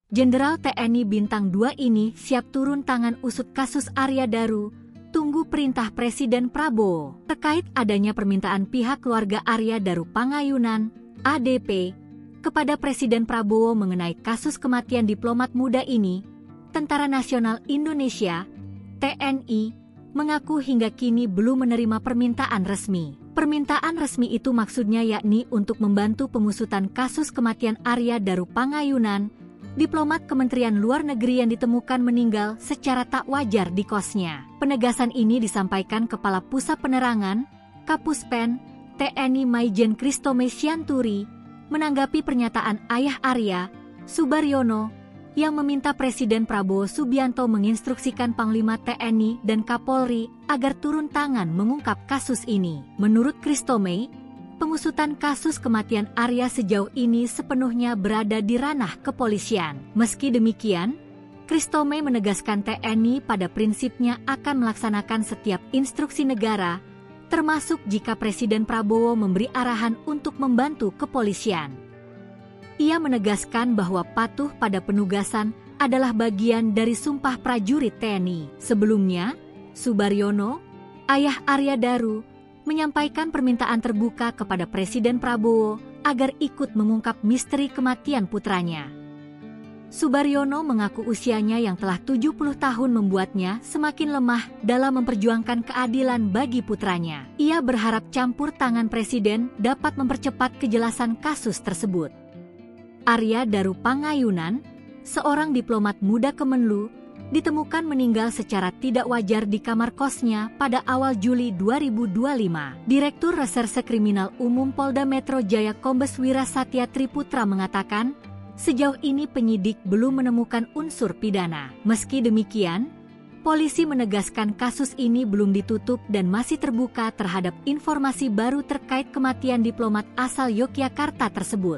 Jenderal TNI Bintang 2 ini siap turun tangan usut kasus Arya Daru, tunggu perintah Presiden Prabowo. Terkait adanya permintaan pihak keluarga Arya Daru Pangayunan, ADP, kepada Presiden Prabowo mengenai kasus kematian diplomat muda ini, Tentara Nasional Indonesia, TNI, mengaku hingga kini belum menerima permintaan resmi. Permintaan resmi itu maksudnya yakni untuk membantu pengusutan kasus kematian Arya Daru Pangayunan, diplomat Kementerian Luar Negeri yang ditemukan meninggal secara tak wajar di kosnya. Penegasan ini disampaikan Kepala Pusat Penerangan, Kapuspen, TNI Maijen Kristome Sianturi, menanggapi pernyataan ayah Arya, Subaryono, yang meminta Presiden Prabowo Subianto menginstruksikan Panglima TNI dan Kapolri agar turun tangan mengungkap kasus ini. Menurut Kristome, pengusutan kasus kematian Arya sejauh ini sepenuhnya berada di ranah kepolisian. Meski demikian, Kristome menegaskan TNI pada prinsipnya akan melaksanakan setiap instruksi negara, termasuk jika Presiden Prabowo memberi arahan untuk membantu kepolisian. Ia menegaskan bahwa patuh pada penugasan adalah bagian dari sumpah prajurit TNI. Sebelumnya, Subaryono, ayah Arya Daru, menyampaikan permintaan terbuka kepada Presiden Prabowo agar ikut mengungkap misteri kematian putranya. Subaryono mengaku usianya yang telah 70 tahun membuatnya semakin lemah dalam memperjuangkan keadilan bagi putranya. Ia berharap campur tangan Presiden dapat mempercepat kejelasan kasus tersebut. Arya Daru Pangayunan, seorang diplomat muda Kemenlu, ditemukan meninggal secara tidak wajar di kamar kosnya pada awal Juli 2025. Direktur Reserse Kriminal Umum Polda Metro Jaya Kombes Wira Satya Triputra mengatakan, sejauh ini penyidik belum menemukan unsur pidana. Meski demikian, polisi menegaskan kasus ini belum ditutup dan masih terbuka terhadap informasi baru terkait kematian diplomat asal Yogyakarta tersebut.